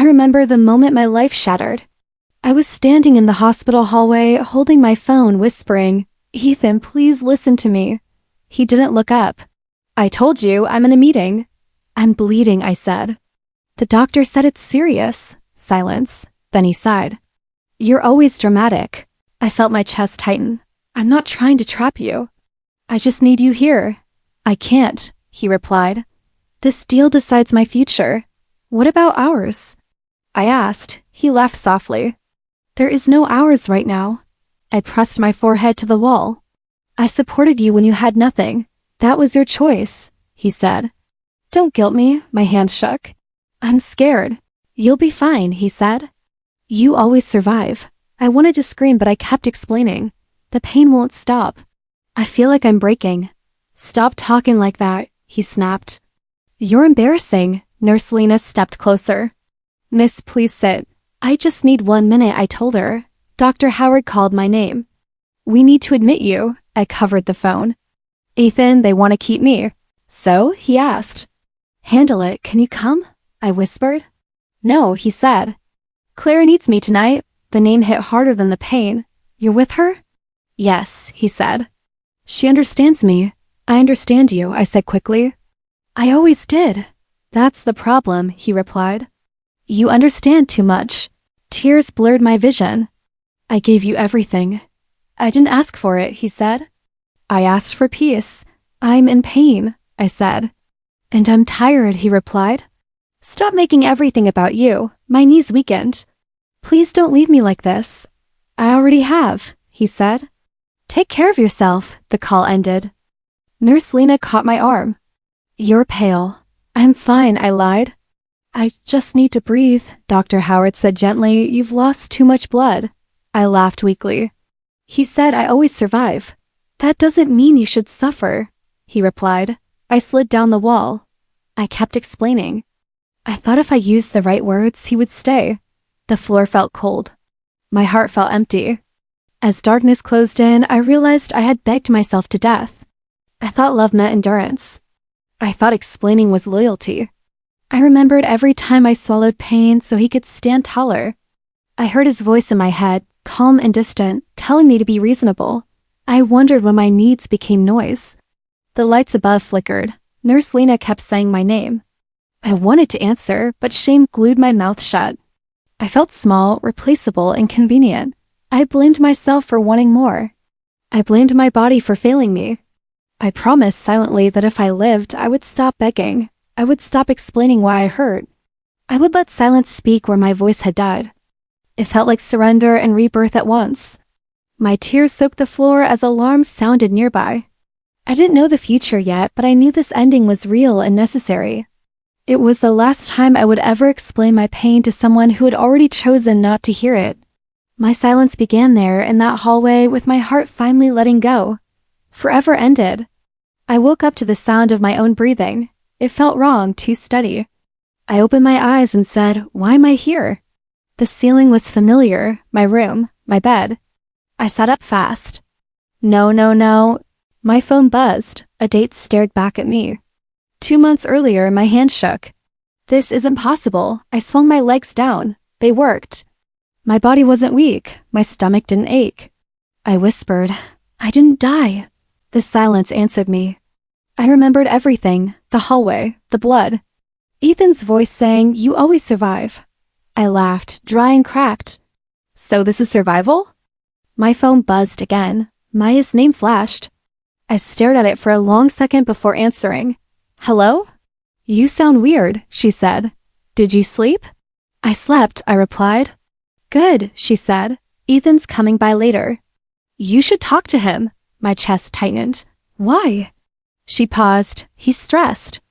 remember the moment my life shattered. I was standing in the hospital hallway, holding my phone, whispering, "Ethan, please listen to me." He didn't look up. "I told you, I'm in a meeting." "I'm bleeding," I said. "The doctor said it's serious." Silence. Then he sighed. "You're always dramatic." I felt my chest tighten. "I'm not trying to trap you. I just need you here." "I can't," he replied. "This deal decides my future. What about ours?" I asked. He laughed softly. "There is no ours right now." I pressed my forehead to the wall. "I supported you when you had nothing. That was your choice," he said. "Don't guilt me." My hand shook. "I'm scared." "You'll be fine," he said. "You always survive." I wanted to scream, but I kept explaining. "The pain won't stop. I feel like I'm breaking." "Stop talking like that," he snapped. "You're embarrassing." Nurse Lena stepped closer. "Miss, please sit." "I just need 1 minute," I told her. Dr. Howard called my name. "We need to admit you." I covered the phone. "Ethan, they want to keep me." "So?" he asked. "Handle it. Can you come?" I whispered. "No," he said. "Claire needs me tonight." The name hit harder than the pain. "You're with her?" "Yes," he said. "She understands me." "I understand you," I said quickly. "I always did." "That's the problem," he replied. "You understand too much." Tears blurred my vision. "I gave you everything." "I didn't ask for it," he said. "I asked for peace." "I'm in pain," I said. "And I'm tired," he replied. "Stop making everything about you." My knees weakened. "Please don't leave me like this." "I already have," he said. "Take care of yourself." The call ended. Nurse Lena caught my arm. "You're pale." "I'm fine," I lied. "I just need to breathe," Dr. Howard said gently. "You've lost too much blood." I laughed weakly. "He said I always survive." "That doesn't mean you should suffer," he replied. I slid down the wall. I kept explaining. I thought if I used the right words, he would stay. The floor felt cold. My heart felt empty. As darkness closed in, I realized I had begged myself to death. I thought love meant endurance. I thought explaining was loyalty. I remembered every time I swallowed pain so he could stand taller. I heard his voice in my head, calm and distant, telling me to be reasonable. I wondered when my needs became noise. The lights above flickered. Nurse Lena kept saying my name. I wanted to answer, but shame glued my mouth shut. I felt small, replaceable, inconvenient. I blamed myself for wanting more. I blamed my body for failing me. I promised silently that if I lived, I would stop begging. I would stop explaining why I hurt. I would let silence speak where my voice had died. It felt like surrender and rebirth at once. My tears soaked the floor as alarms sounded nearby. I didn't know the future yet, but I knew this ending was real and necessary. It was the last time I would ever explain my pain to someone who had already chosen not to hear it. My silence began there in that hallway with my heart finally letting go. Forever ended. I woke up to the sound of my own breathing. It felt wrong, too steady. I opened my eyes and said, "Why am I here?" The ceiling was familiar, my room, my bed. I sat up fast. No, no, no. My phone buzzed. A date stared back at me. 2 months earlier, my hand shook. This isn't possible. I swung my legs down. They worked. My body wasn't weak. My stomach didn't ache. I whispered, "I didn't die." The silence answered me. I remembered everything, the hallway, the blood. Ethan's voice saying, "You always survive." I laughed, dry and cracked. "So this is survival?" My phone buzzed again. Maya's name flashed. I stared at it for a long second before answering. "Hello?" "You sound weird," she said. "Did you sleep?" "I slept," I replied. "Good," she said. "Ethan's coming by later." "You should talk to him." My chest tightened. "Why?" She paused. "He's stressed.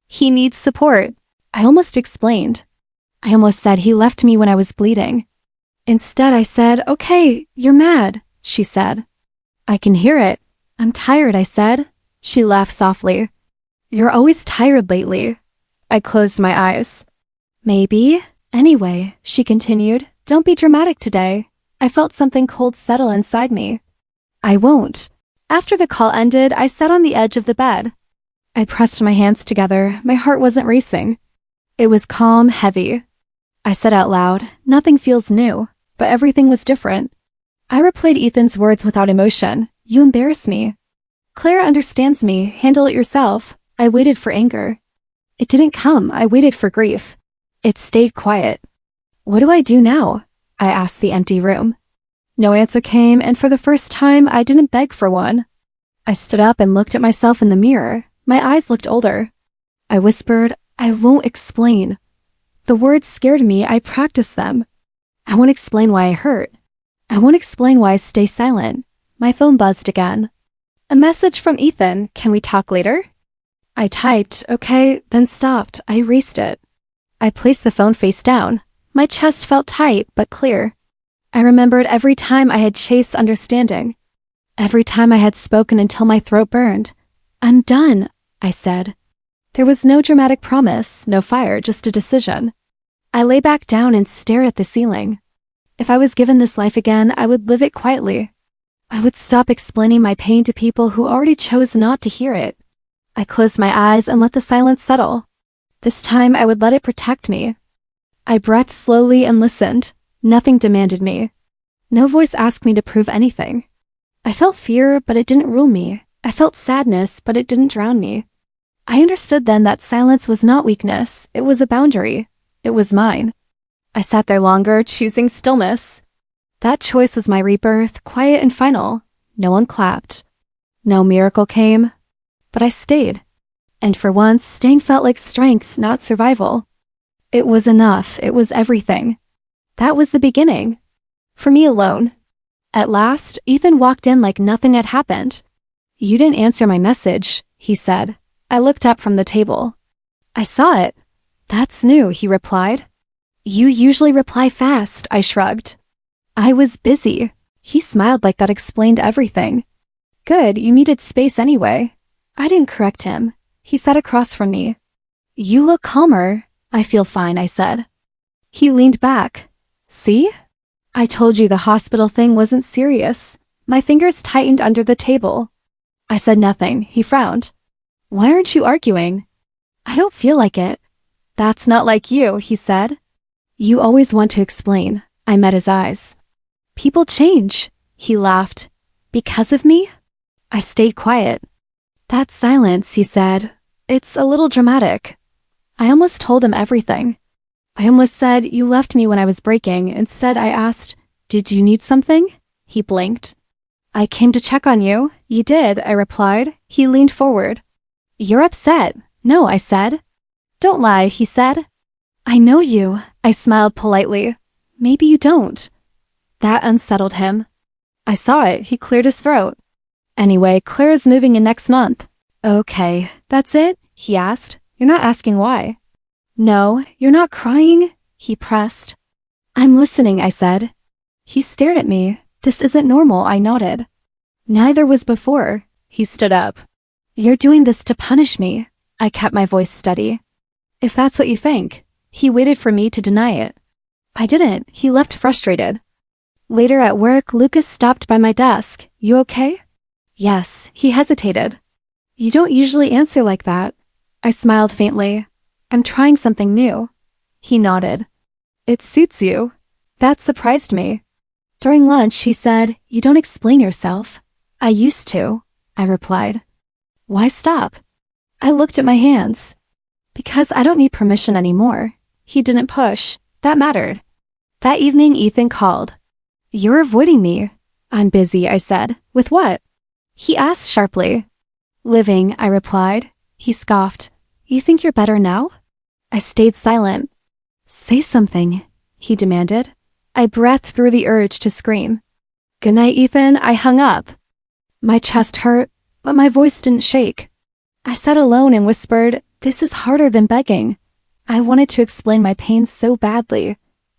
He needs support." I almost explained. I almost said he left me when I was bleeding. Instead, I said, "Okay, you're mad," she said. "I can hear it." "I'm tired," I said. She laughed softly. "You're always tired lately." I closed my eyes. "Maybe. Anyway," she continued, "don't be dramatic today." I felt something cold settle inside me. "I won't." After the call ended, I sat on the edge of the bed. I pressed my hands together. My heart wasn't racing. It was calm, heavy. I said out loud, nothing feels new, but everything was different. I replayed Ethan's words without emotion. You embarrass me. Clara understands me, handle it yourself. I waited for anger. It didn't come, I waited for grief. It stayed quiet. What do I do now? I asked the empty room. No answer came, and for the first time, I didn't beg for one. I stood up and looked at myself in the mirror. My eyes looked older. I whispered, I won't explain. The words scared me, I practiced them. I won't explain why I hurt. I won't explain why I stay silent. My phone buzzed again. A message from Ethan, can we talk later? I typed, okay, then stopped. I erased it. I placed the phone face down. My chest felt tight, but clear. I remembered every time I had chased understanding. Every time I had spoken until my throat burned. I'm done, I said. There was no dramatic promise, no fire, just a decision. I lay back down and stared at the ceiling. If I was given this life again, I would live it quietly. I would stop explaining my pain to people who already chose not to hear it. I closed my eyes and let the silence settle. This time I would let it protect me. I breathed slowly and listened. Nothing demanded me. No voice asked me to prove anything. I felt fear, but it didn't rule me. I felt sadness, but it didn't drown me. I understood then that silence was not weakness. It was a boundary. It was mine. I sat there longer, choosing stillness. That choice was my rebirth, quiet and final. No one clapped. No miracle came. But I stayed. And for once, staying felt like strength, not survival. It was enough. It was everything. That was the beginning. For me alone. At last, Ethan walked in like nothing had happened. You didn't answer my message, he said. I looked up from the table. I saw it. That's new, he replied. You usually reply fast, I shrugged. I was busy. He smiled like that explained everything. Good, you needed space anyway. I didn't correct him. He sat across from me. You look calmer. I feel fine, I said. He leaned back. See? I told you the hospital thing wasn't serious. My fingers tightened under the table. I said nothing. He frowned. Why aren't you arguing? I don't feel like it. That's not like you, he said. You always want to explain. I met his eyes. People change. He laughed. Because of me? I stayed quiet. That silence, he said. It's a little dramatic. I almost told him everything. I almost said, you left me when I was breaking. Instead, I asked, did you need something? He blinked. I came to check on you. You did, I replied. He leaned forward. You're upset. No, I said. Don't lie, he said. I know you. I smiled politely. Maybe you don't. That unsettled him. I saw it. He cleared his throat. Anyway, Claire's moving in next month. Okay, that's it? He asked. You're not asking why. No, you're not crying? He pressed. I'm listening, I said. He stared at me. This isn't normal, I nodded. Neither was before. He stood up. You're doing this to punish me. I kept my voice steady. If that's what you think. He waited for me to deny it. I didn't. He left frustrated. Later at work, Lucas stopped by my desk. You okay? Yes. He hesitated. You don't usually answer like that. I smiled faintly. I'm trying something new. He nodded. It suits you. That surprised me. During lunch, he said, you don't explain yourself. I used to, I replied. Why stop? I looked at my hands. Because I don't need permission anymore. He didn't push. That mattered. That evening, Ethan called. You're avoiding me. I'm busy, I said. With what? He asked sharply. Living, I replied. He scoffed. You think you're better now? I stayed silent. Say something, he demanded. I breathed through the urge to scream. Good night, Ethan. I hung up. My chest hurt, but my voice didn't shake. I sat alone and whispered, this is harder than begging. I wanted to explain my pain so badly.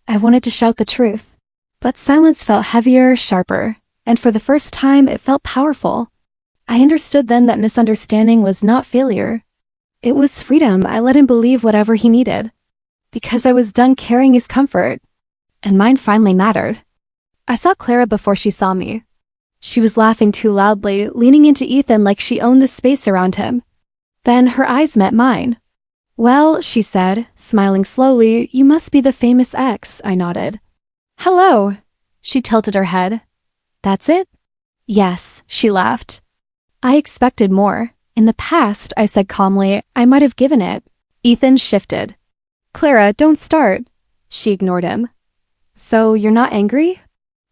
I wanted to shout the truth. But silence felt heavier, sharper, and for the first time it felt powerful. I understood then that misunderstanding was not failure. It was freedom. I let him believe whatever he needed. Because I was done carrying his comfort. And mine finally mattered. I saw Clara before she saw me. She was laughing too loudly, leaning into Ethan like she owned the space around him. Then her eyes met mine. Well, she said, smiling slowly, you must be the famous ex, I nodded. Hello. She tilted her head. That's it? Yes, she laughed. I expected more. In the past, I said calmly, I might have given it. Ethan shifted. Clara, don't start. She ignored him. So you're not angry?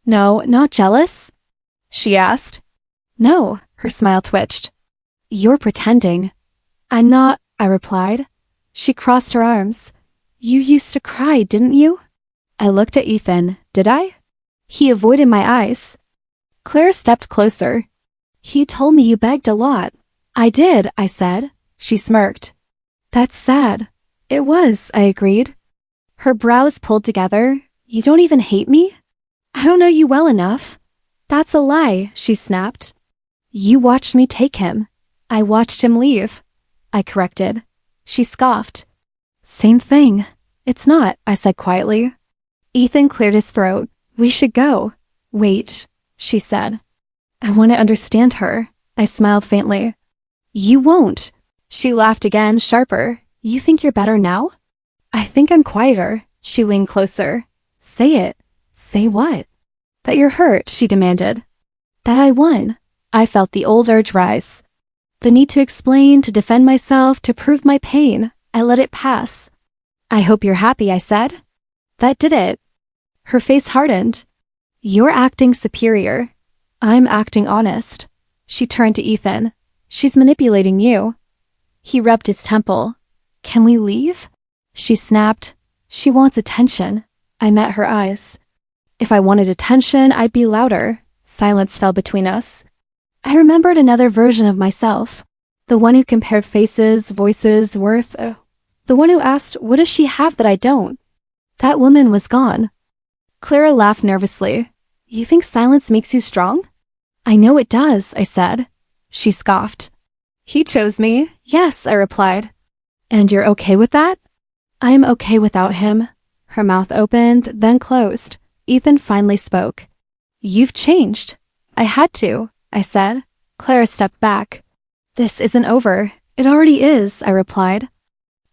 No, not jealous? She asked. No, her smile twitched. You're pretending. I'm not, I replied. She crossed her arms. You used to cry, didn't you? I looked at Ethan. Did I? He avoided my eyes. Claire stepped closer. He told me you begged a lot. I did, I said. She smirked. That's sad. It was, I agreed. Her brows pulled together. You don't even hate me? I don't know you well enough. That's a lie, she snapped. You watched me take him. I watched him leave. I corrected. She scoffed. Same thing. It's not, I said quietly. Ethan cleared his throat. We should go. Wait, she said. I want to understand her. I smiled faintly. You won't. She laughed again, sharper. You think you're better now? I think I'm quieter. She leaned closer. Say it. Say what? That you're hurt, she demanded. That I won. I felt the old urge rise. The need to explain, to defend myself, to prove my pain. I let it pass. I hope you're happy, I said. That did it. Her face hardened. You're acting superior. I'm acting honest. She turned to Ethan. She's manipulating you. He rubbed his temple. Can we leave? She snapped. She wants attention. I met her eyes. If I wanted attention, I'd be louder. Silence fell between us. I remembered another version of myself. The one who compared faces, voices, worth. The one who asked, what does she have that I don't? That woman was gone. Clara laughed nervously. You think silence makes you strong? I know it does, I said. She scoffed. He chose me. Yes, I replied. And you're okay with that? I am okay without him. Her mouth opened, then closed. Ethan finally spoke. You've changed. I had to, I said. Clara stepped back. This isn't over. It already is, I replied.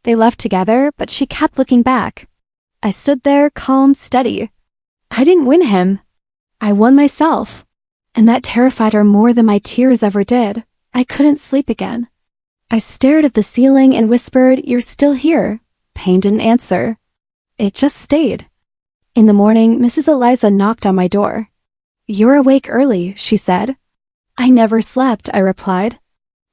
They left together, but she kept looking back. I stood there, calm, steady. I didn't win him. I won myself. And that terrified her more than my tears ever did. I couldn't sleep again. I stared at the ceiling and whispered, you're still here. Pain didn't answer. It just stayed. In the morning, Mrs. Eliza knocked on my door. You're awake early, she said. I never slept, I replied.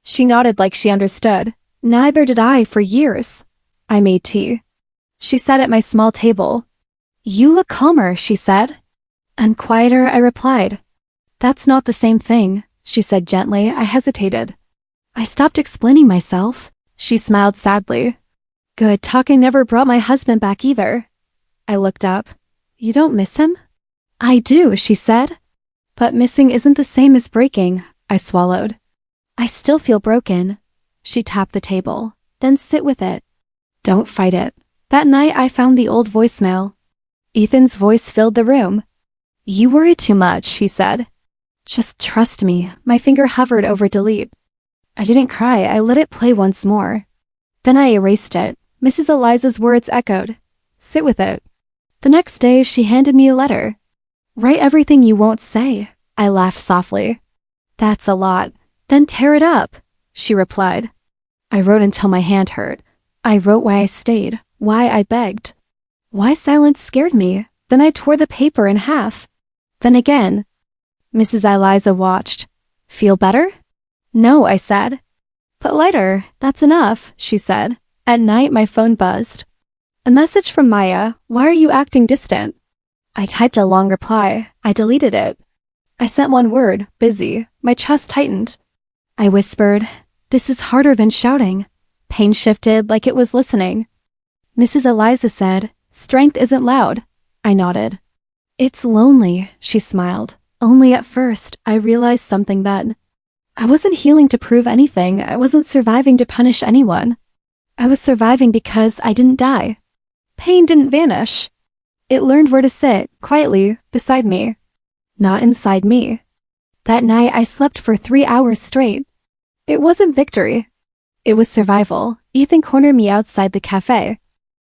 She nodded like she understood. Neither did I for years. I made tea. She sat at my small table. You look calmer, she said. And quieter, I replied. That's not the same thing, she said gently. I hesitated. I stopped explaining myself. She smiled sadly. Good, talking never brought my husband back either. I looked up. You don't miss him? I do, she said. But missing isn't the same as breaking, I swallowed. I still feel broken. She tapped the table. Then sit with it. Don't fight it. That night I found the old voicemail. Ethan's voice filled the room. You worry too much, he said. Just trust me. My finger hovered over delete. I didn't cry. I let it play once more. Then I erased it. Mrs. Eliza's words echoed. Sit with it. The next day she handed me a letter. Write everything you won't say. I laughed softly. That's a lot. Then tear it up, she replied. I wrote until my hand hurt. I wrote why I stayed, why I begged. Why silence scared me. Then I tore the paper in half. Then again. Mrs. Eliza watched. Feel better? No, I said. Put lighter. That's enough, she said. At night, my phone buzzed. A message from Maya. Why are you acting distant? I typed a long reply. I deleted it. I sent one word, busy. My chest tightened. I whispered, this is harder than shouting. Pain shifted like it was listening. Mrs. Eliza said, strength isn't loud. I nodded. It's lonely, she smiled. Only at first, I realized something then. I wasn't healing to prove anything. I wasn't surviving to punish anyone. I was surviving because I didn't die. Pain didn't vanish. It learned where to sit, quietly, beside me. Not inside me. That night, I slept for 3 hours straight. It wasn't victory. It was survival. Ethan cornered me outside the cafe.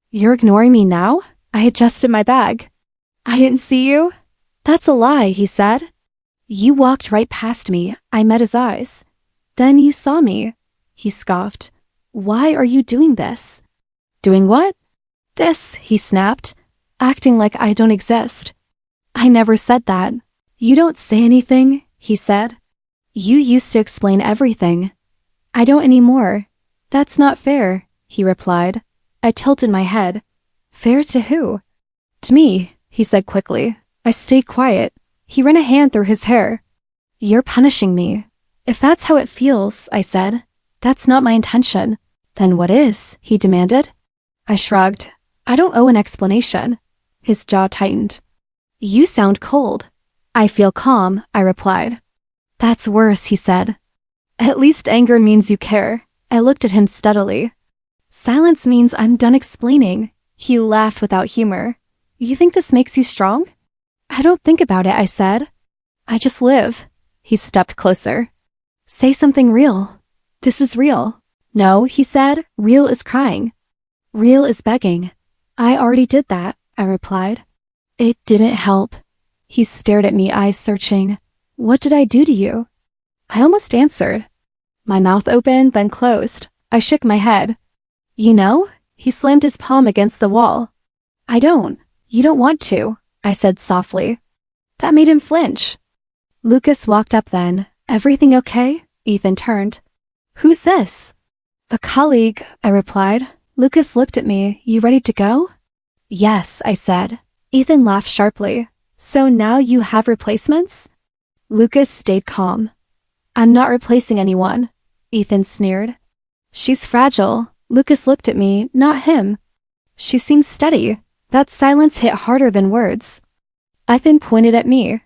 You're ignoring me now? I adjusted my bag. I didn't see you? That's a lie, he said. You walked right past me. I met his eyes. Then you saw me. He scoffed. Why are you doing this? Doing what? This, he snapped, acting like I don't exist. I never said that. You don't say anything, he said. You used to explain everything. I don't anymore. That's not fair, he replied. I tilted my head. Fair to who? To me, he said quickly. I stayed quiet. He ran a hand through his hair. You're punishing me. If that's how it feels, I said. That's not my intention. Then what is? He demanded. I shrugged. I don't owe an explanation. His jaw tightened. You sound cold. I feel calm, I replied. That's worse, he said. At least anger means you care. I looked at him steadily. Silence means I'm done explaining. He laughed without humor. You think this makes you strong? I don't think about it, I said. I just live. He stepped closer. Say something real. This is real. No, he said. Real is crying. Real is begging. I already did that, I replied. It didn't help. He stared at me, eyes searching. What did I do to you? I almost answered. My mouth opened, then closed. I shook my head. You know? He slammed his palm against the wall. I don't. You don't want to, I said softly. That made him flinch. Lucas walked up then. Everything okay? Ethan turned. Who's this? A colleague, I replied. Lucas looked at me. You ready to go? Yes, I said. Ethan laughed sharply. So now you have replacements? Lucas stayed calm. I'm not replacing anyone, Ethan sneered. She's fragile. Lucas looked at me, not him. She seems steady. That silence hit harder than words. Ethan pointed at me.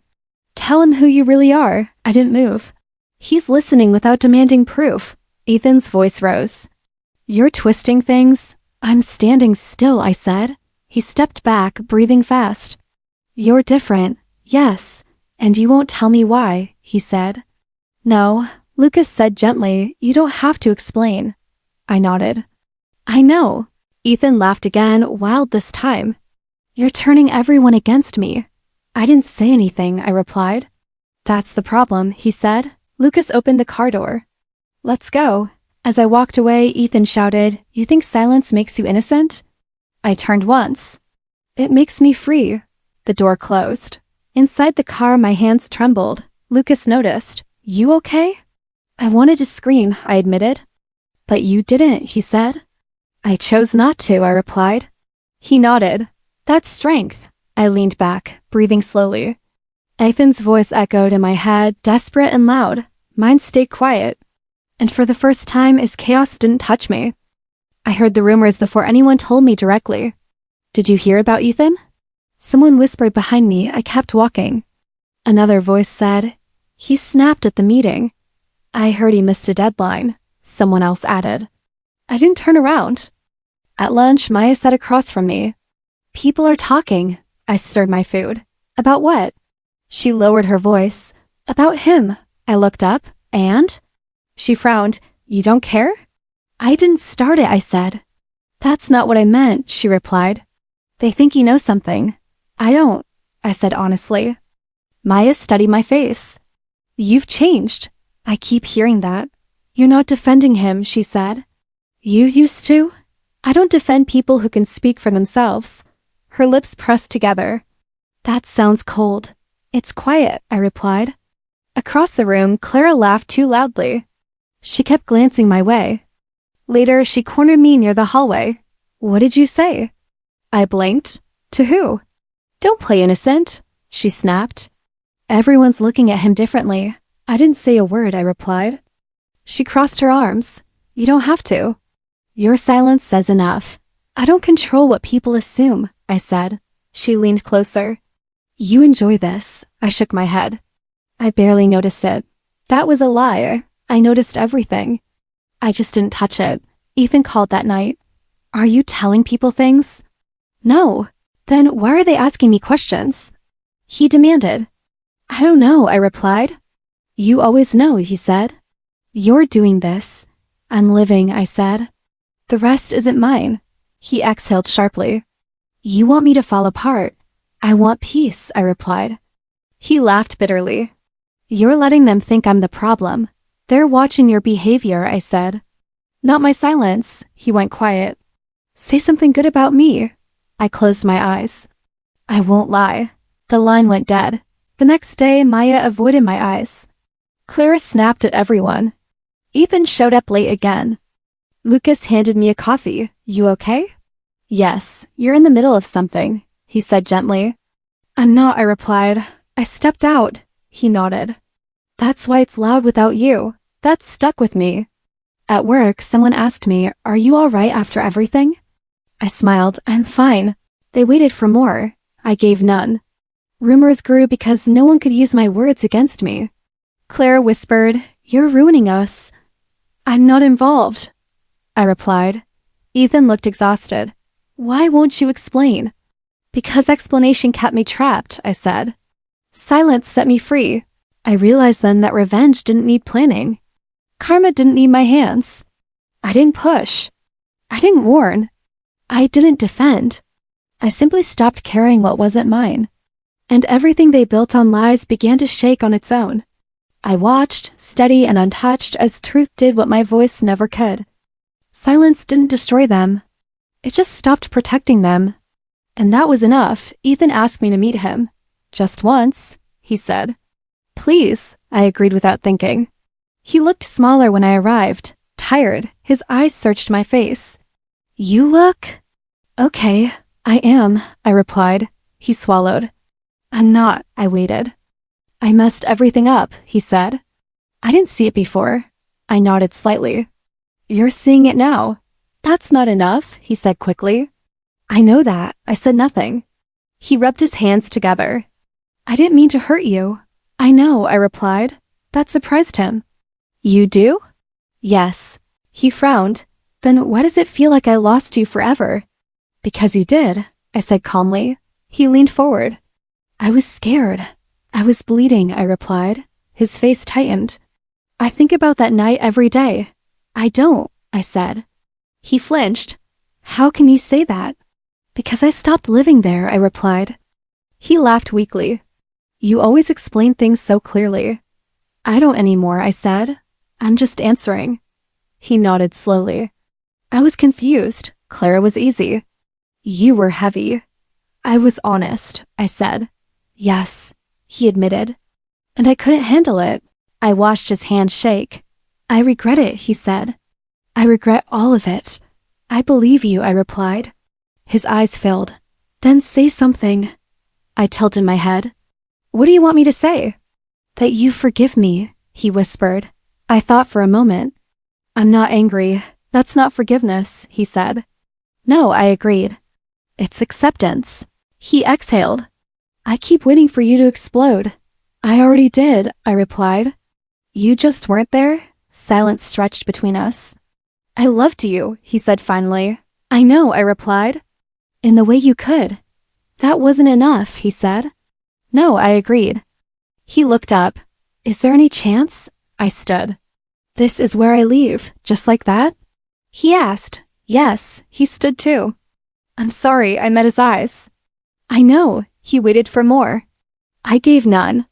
Tell him who you really are. I didn't move. He's listening without demanding proof. Ethan's voice rose. You're twisting things. I'm standing still, I said. He stepped back, breathing fast. You're different. Yes. And you won't tell me why, he said. No, Lucas said gently. You don't have to explain. I nodded. I know. Ethan laughed again, wild this time. You're turning everyone against me. I didn't say anything, I replied. That's the problem, he said. Lucas opened the car door. Let's go. As I walked away, Ethan shouted, You think silence makes you innocent? I turned once. It makes me free. The door closed. Inside the car, my hands trembled. Lucas noticed. You okay? I wanted to scream, I admitted. But you didn't, he said. I chose not to, I replied. He nodded. That's strength. I leaned back, breathing slowly. Ethan's voice echoed in my head, desperate and loud. Mine stayed quiet. And for the first time, his chaos didn't touch me. I heard the rumors before anyone told me directly. Did you hear about Ethan? Someone whispered behind me. I kept walking. Another voice said, He snapped at the meeting. I heard he missed a deadline. Someone else added. I didn't turn around. At lunch, Maya sat across from me. People are talking. I stirred my food. About what? She lowered her voice. About him. I looked up. And? She frowned. You don't care? I didn't start it, I said. That's not what I meant, she replied. They think you know something. I don't, I said honestly. Maya studied my face. You've changed. I keep hearing that. You're not defending him, she said. You used to? I don't defend people who can speak for themselves. Her lips pressed together. That sounds cold. It's quiet, I replied. Across the room, Clara laughed too loudly. She kept glancing my way. Later, she cornered me near the hallway. What did you say? I blinked. To who? Don't play innocent, she snapped. Everyone's looking at him differently. I didn't say a word, I replied. She crossed her arms. You don't have to. Your silence says enough. I don't control what people assume, I said. She leaned closer. You enjoy this. I shook my head. I barely noticed it. That was a lie. I noticed everything. I just didn't touch it. Ethan called that night. Are you telling people things? No. Then why are they asking me questions? He demanded. I don't know, I replied. You always know, he said. You're doing this. I'm living, I said. The rest isn't mine. He exhaled sharply. You want me to fall apart. I want peace, I replied. He laughed bitterly. You're letting them think I'm the problem. They're watching your behavior, I said. Not my silence, he went quiet. Say something good about me. I closed my eyes. I won't lie. The line went dead. The next day, Maya avoided my eyes. Clara snapped at everyone. Ethan showed up late again. Lucas handed me a coffee. You okay? Yes, you're in the middle of something, he said gently. I'm not, I replied. I stepped out. He nodded. That's why it's loud without you. That stuck with me. At work, someone asked me, are you all right after everything? I smiled. I'm fine. They waited for more. I gave none. Rumors grew because no one could use my words against me. Clara whispered, you're ruining us. I'm not involved, I replied. Ethan looked exhausted. Why won't you explain? Because explanation kept me trapped, I said. Silence set me free. I realized then that revenge didn't need planning. Karma didn't need my hands. I didn't push. I didn't warn. I didn't defend. I simply stopped carrying what wasn't mine. And everything they built on lies began to shake on its own. I watched, steady and untouched, as truth did what my voice never could. Silence didn't destroy them. It just stopped protecting them. And that was enough. Ethan asked me to meet him. Just once, he said. Please, I agreed without thinking. He looked smaller when I arrived, tired. His eyes searched my face. You look? Okay, I am, I replied. He swallowed. I'm not, I waited. I messed everything up, he said. I didn't see it before. I nodded slightly. You're seeing it now. That's not enough, he said quickly. I know that. I said nothing. He rubbed his hands together. I didn't mean to hurt you. I know, I replied. That surprised him. You do? Yes. He frowned. Then why does it feel like I lost you forever? Because you did, I said calmly. He leaned forward. I was scared. I was bleeding, I replied. His face tightened. I think about that night every day. I don't, I said. He flinched. How can you say that? Because I stopped living there, I replied. He laughed weakly. You always explain things so clearly. I don't anymore, I said. I'm just answering. He nodded slowly. I was confused. Clara was easy. You were heavy. I was honest, I said. Yes, he admitted. And I couldn't handle it. I watched his hand shake. I regret it, he said. I regret all of it. I believe you, I replied. His eyes filled. Then say something. I tilted my head. What do you want me to say? That you forgive me, he whispered. I thought for a moment. I'm not angry. That's not forgiveness, he said. No, I agreed. It's acceptance. He exhaled. I keep waiting for you to explode. I already did, I replied. You just weren't there? Silence stretched between us. I loved you, he said finally. I know, I replied. In the way you could. That wasn't enough, he said. No, I agreed. He looked up. Is there any chance? I stood. This is where I leave, just like that? He asked. Yes, he stood too. I'm sorry, I met his eyes. I know, he waited for more. I gave none.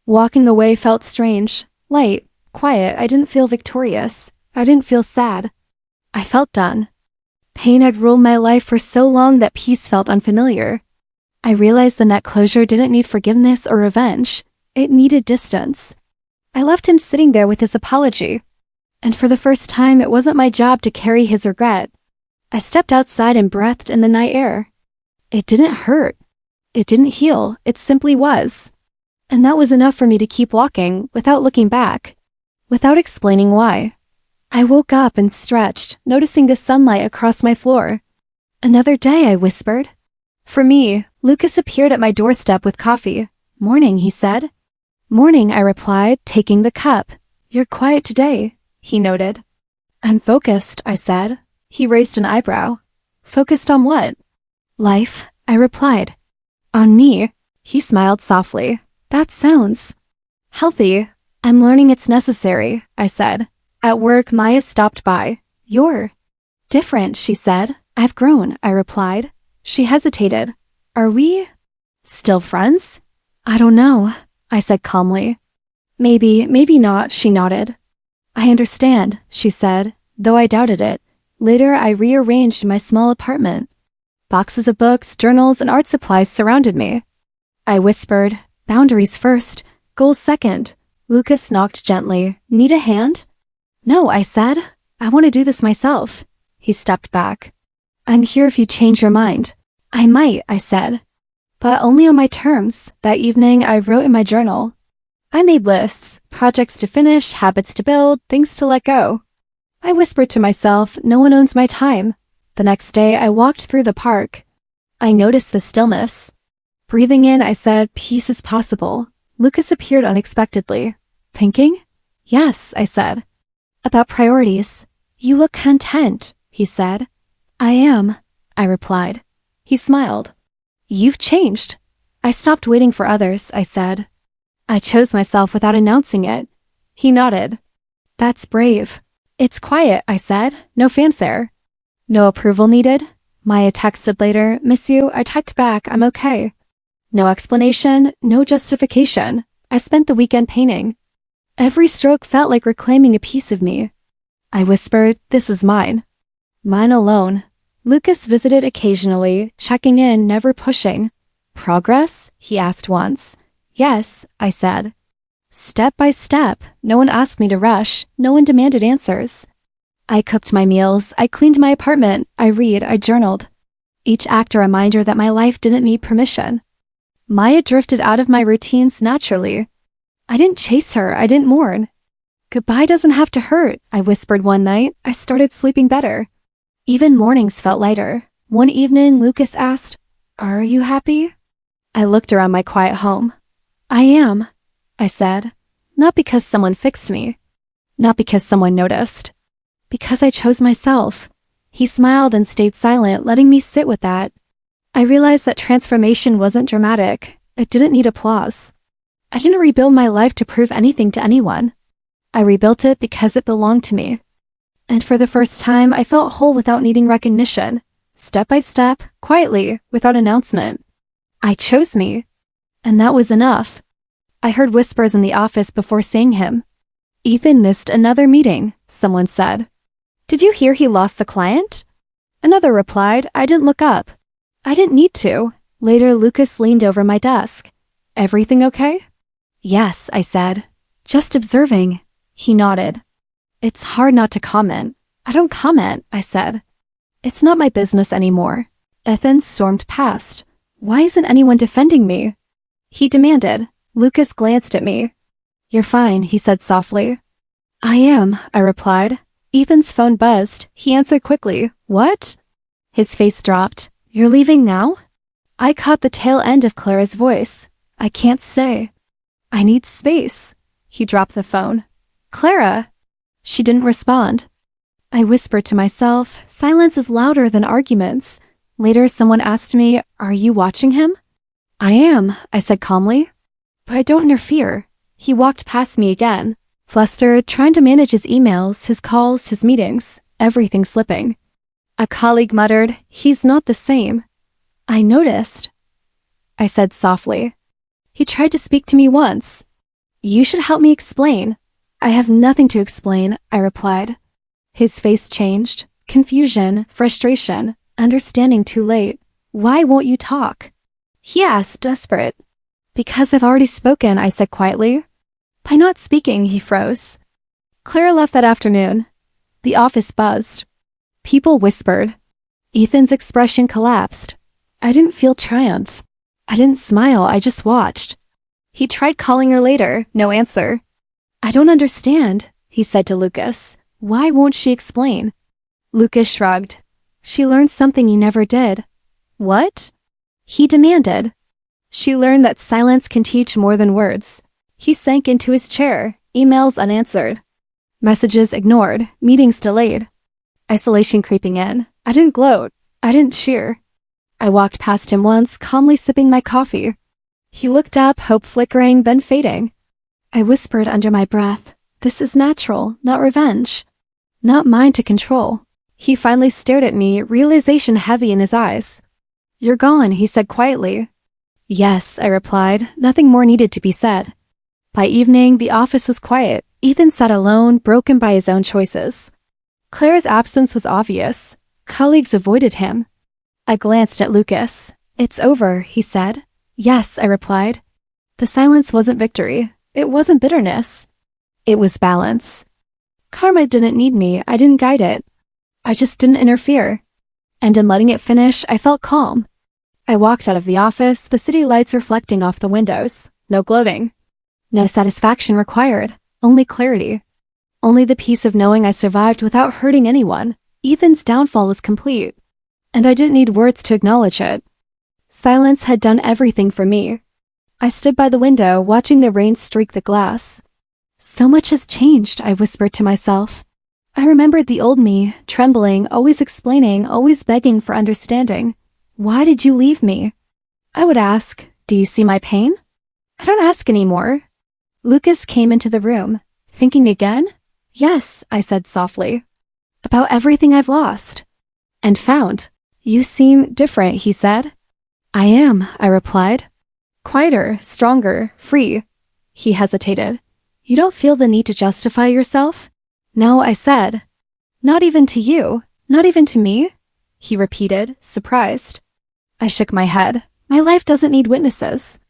Walking away felt strange, light, quiet. I didn't feel victorious. I didn't feel sad. I felt done. Pain had ruled my life for so long that peace felt unfamiliar. I realized the net closure didn't need forgiveness or revenge. It needed distance. I left him sitting there with his apology. And for the first time, it wasn't my job to carry his regret. I stepped outside and breathed in the night air. It didn't hurt. It didn't heal. It simply was. And that was enough for me to keep walking without looking back, without explaining why. I woke up and stretched, noticing the sunlight across my floor. Another day, I whispered. For me, Lucas appeared at my doorstep with coffee. Morning, he said. Morning, I replied, taking the cup. You're quiet today, he noted. I'm focused, I said. He raised an eyebrow. Focused on what? Life, I replied. On me, he smiled softly. That sounds healthy. I'm learning it's necessary, I said. At work, Maya stopped by. You're Different, she said. I've grown, I replied. She hesitated. Are we still friends? I don't know, I said calmly. Maybe not, she nodded. I understand, she said, though I doubted it. Later, I rearranged my small apartment. Boxes of books, journals, and art supplies surrounded me. I whispered, boundaries first, goals second. Lucas knocked gently. Need a hand? No, I said. I want to do this myself. He stepped back. I'm here if you change your mind. I might, I said. But only on my terms. That evening, I wrote in my journal. I made lists, projects to finish, habits to build, things to let go. I whispered to myself, no one owns my time. The next day, I walked through the park. I noticed the stillness. Breathing in, I said, peace is possible. Lucas appeared unexpectedly. Thinking? Yes, I said. About priorities. You look content, he said. I am, I replied. He smiled. You've changed. I stopped waiting for others, I said. I chose myself without announcing it. He nodded. That's brave. It's quiet, I said. No fanfare. No approval needed. Maya texted later, miss you. I typed back, I'm okay. No explanation, no justification. I spent the weekend painting. Every stroke felt like reclaiming a piece of me. I whispered, this is mine. Mine alone. Lucas visited occasionally, checking in, never pushing. Progress? He asked once. Yes, I said. Step by step. No one asked me to rush. No one demanded answers. I cooked my meals. I cleaned my apartment. I read. I journaled. Each act a reminder that my life didn't need permission. Maya drifted out of my routines naturally. I didn't chase her. I didn't mourn. Goodbye doesn't have to hurt, I whispered one night. I started sleeping better. Even mornings felt lighter. One evening, Lucas asked, Are you happy? I looked around my quiet home. I am, I said. Not because someone fixed me. Not because someone noticed. Because I chose myself. He smiled and stayed silent, letting me sit with that. I realized that transformation wasn't dramatic. It didn't need applause. I didn't rebuild my life to prove anything to anyone. I rebuilt it because it belonged to me. And for the first time, I felt whole without needing recognition. Step by step, quietly, without announcement. I chose me. And that was enough. I heard whispers in the office before seeing him. Ethan missed another meeting, someone said. Did you hear he lost the client? Another replied, I didn't look up. I didn't need to. Later, Lucas leaned over my desk. Everything okay? Yes, I said. Just observing. He nodded. It's hard not to comment. I don't comment, I said. It's not my business anymore. Ethan stormed past. Why isn't anyone defending me? He demanded. Lucas glanced at me. You're fine, he said softly. I am, I replied. Ethan's phone buzzed. He answered quickly. What? His face dropped. You're leaving now? I caught the tail end of Clara's voice. I can't stay. I need space. He dropped the phone. Clara! She didn't respond. I whispered to myself, silence is louder than arguments. Later, someone asked me, Are you watching him? I am, I said calmly. But I don't interfere. He walked past me again, flustered, trying to manage his emails, his calls, his meetings, everything slipping. A colleague muttered, He's not the same. I noticed. I said softly. He tried to speak to me once. You should help me explain. I have nothing to explain, I replied. His face changed. Confusion, frustration, understanding too late. Why won't you talk? He asked, desperate. Because I've already spoken, I said quietly. By not speaking, he froze. Clara left that afternoon. The office buzzed. People whispered. Ethan's expression collapsed. I didn't feel triumph. I didn't smile, I just watched. He tried calling her later, no answer. I don't understand, he said to Lucas. Why won't she explain? Lucas shrugged. She learned something you never did. What? He demanded. She learned that silence can teach more than words. He sank into his chair, emails unanswered. Messages ignored, meetings delayed. Isolation creeping in. I didn't gloat. I didn't cheer. I walked past him once, calmly sipping my coffee. He looked up, hope flickering, then fading. I whispered under my breath, This is natural, not revenge. Not mine to control. He finally stared at me, realization heavy in his eyes. "You're gone," he said quietly. "Yes," I replied. Nothing more needed to be said. By evening, the office was quiet. Ethan sat alone, broken by his own choices. Claire's absence was obvious. Colleagues avoided him. I glanced at Lucas. "It's over," he said. "Yes," I replied. The silence wasn't victory. It wasn't bitterness. It was balance. Karma didn't need me. I didn't guide it. I just didn't interfere. And in letting it finish, I felt calm. I walked out of the office, the city lights reflecting off the windows. No gloating. No satisfaction required. Only clarity. Only the peace of knowing I survived without hurting anyone. Ethan's downfall was complete. And I didn't need words to acknowledge it. Silence had done everything for me. I stood by the window, watching the rain streak the glass. "So much has changed," I whispered to myself. I remembered the old me, trembling, always explaining, always begging for understanding. "Why did you leave me?" I would ask, "Do you see my pain?" I don't ask anymore. Lucas came into the room. "Thinking again?" "Yes," I said softly. "About everything I've lost." "And found." "You seem different," he said. "I am," I replied. "Quieter, stronger, free." He hesitated. "You don't feel the need to justify yourself?" "No," I said. "Not even to you? Not even to me?" He repeated, surprised. I shook my head. "My life doesn't need witnesses.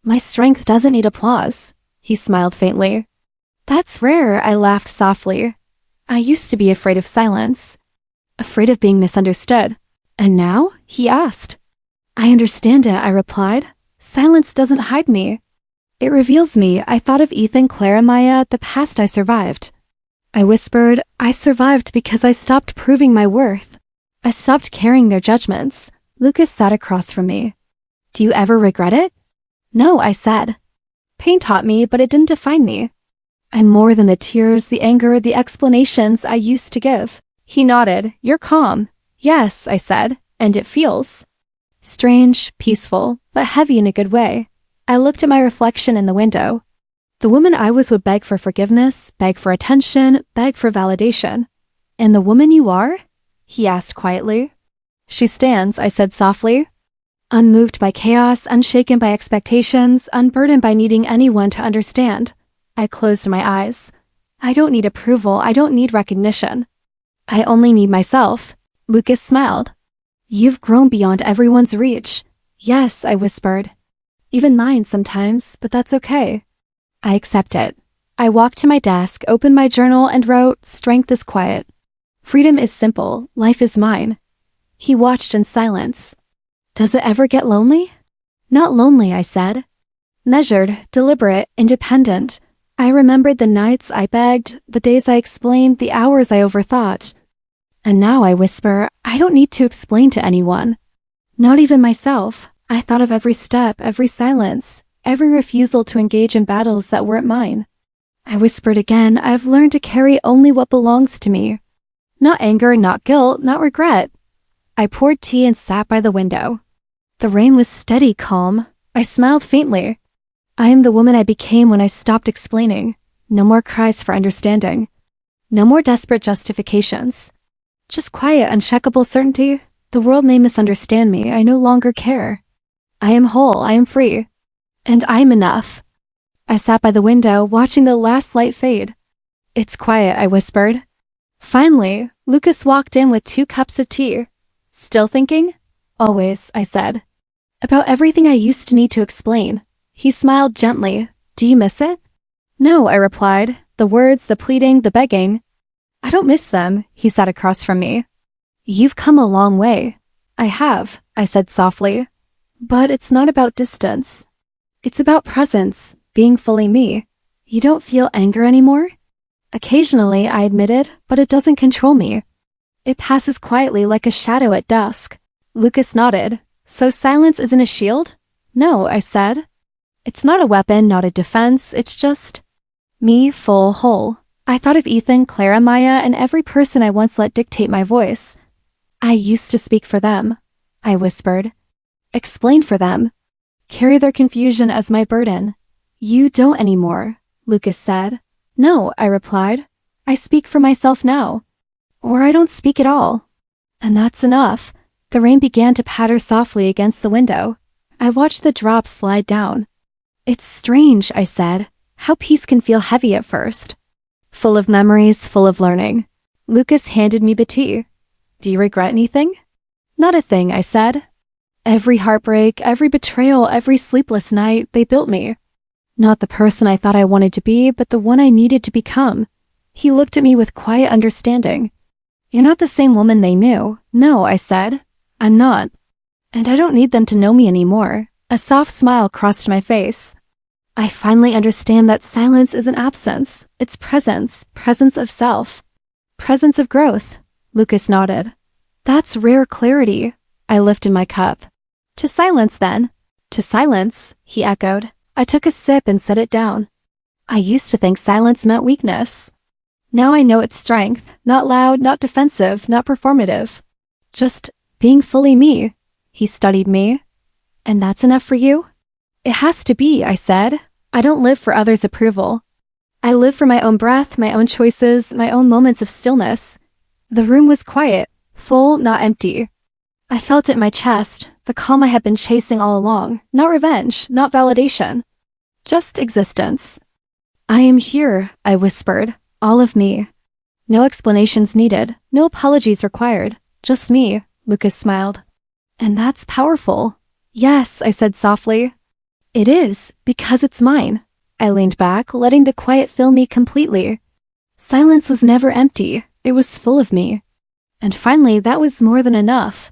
My strength doesn't need applause." He smiled faintly. "That's rare," I laughed softly. I used to be afraid of silence. Afraid of being misunderstood. "And now?" he asked. "I understand it," I replied. "Silence doesn't hide me. It reveals me." I thought of Ethan, Claire, and Maya, the past I survived. I whispered, "I survived because I stopped proving my worth. I stopped carrying their judgments." Lucas sat across from me. "Do you ever regret it?" "No," I said. "Pain taught me, but it didn't define me. I'm more than the tears, the anger, the explanations I used to give." He nodded. "You're calm." "Yes," I said, "and it feels strange, peaceful, but heavy in a good way." I looked at my reflection in the window. The woman I was would beg for forgiveness, beg for attention, beg for validation. "And the woman you are?" he asked quietly. "She stands," I said softly. Unmoved by chaos, unshaken by expectations, unburdened by needing anyone to understand. I closed my eyes. I don't need approval. I don't need recognition. I only need myself. Lucas smiled. "You've grown beyond everyone's reach." "Yes," I whispered. "Even mine sometimes, but that's okay." I accept it. I walked to my desk, opened my journal, and wrote, "Strength is quiet. Freedom is simple. Life is mine." He watched in silence. "Does it ever get lonely?" "Not lonely," I said. Measured, deliberate, independent. I remembered the nights I begged, the days I explained, the hours I overthought. And now I whisper, I don't need to explain to anyone. Not even myself. I thought of every step, every silence, every refusal to engage in battles that weren't mine. I whispered again, I've learned to carry only what belongs to me. Not anger, not guilt, not regret. I poured tea and sat by the window. The rain was steady, calm. I smiled faintly. I am the woman I became when I stopped explaining. No more cries for understanding. No more desperate justifications. Just quiet, uncheckable certainty. The world may misunderstand me. I no longer care. I am whole. I am free. And I am enough. I sat by the window, watching the last light fade. It's quiet, I whispered. Finally, Lucas walked in with 2 cups of tea. Still thinking? Always, I said. About everything I used to need to explain. He smiled gently. Do you miss it? No, I replied. The words, the pleading, the begging. I don't miss them, he sat across from me. You've come a long way. I have, I said softly. But it's not about distance. It's about presence, being fully me. You don't feel anger anymore? Occasionally, I admitted, but it doesn't control me. It passes quietly like a shadow at dusk. Lucas nodded. So silence isn't a shield? No, I said. It's not a weapon, not a defense, it's just me, full, whole. I thought of Ethan, Clara, Maya, and every person I once let dictate my voice. I used to speak for them, I whispered. Explain for them. Carry their confusion as my burden. You don't anymore, Lucas said. No, I replied. I speak for myself now. Or I don't speak at all. And that's enough. The rain began to patter softly against the window. I watched the drops slide down. It's strange, I said, how peace can feel heavy at first. Full of memories, full of learning. Lucas handed me the tea. Do you regret anything? Not a thing, I said. Every heartbreak, every betrayal, every sleepless night, they built me. Not the person I thought I wanted to be, but the one I needed to become. He looked at me with quiet understanding. You're not the same woman they knew. No, I said. I'm not. And I don't need them to know me anymore. A soft smile crossed my face. I finally understand that silence isn't absence. It's presence, presence of self. Presence of growth. Lucas nodded. That's rare clarity. I lifted my cup. To silence, then. To silence, he echoed. I took a sip and set it down. I used to think silence meant weakness. Now I know it's strength, not loud, not defensive, not performative. Just being fully me. He studied me. And that's enough for you? It has to be, I said. I don't live for others' approval. I live for my own breath, my own choices, my own moments of stillness. The room was quiet, full, not empty. I felt it in my chest, the calm I had been chasing all along. Not revenge, not validation. Just existence. I am here, I whispered. All of me. No explanations needed, no apologies required. Just me, Lucas smiled. And that's powerful. Yes, I said softly. It is, because it's mine. I leaned back, letting the quiet fill me completely. Silence was never empty. It was full of me. And finally, that was more than enough.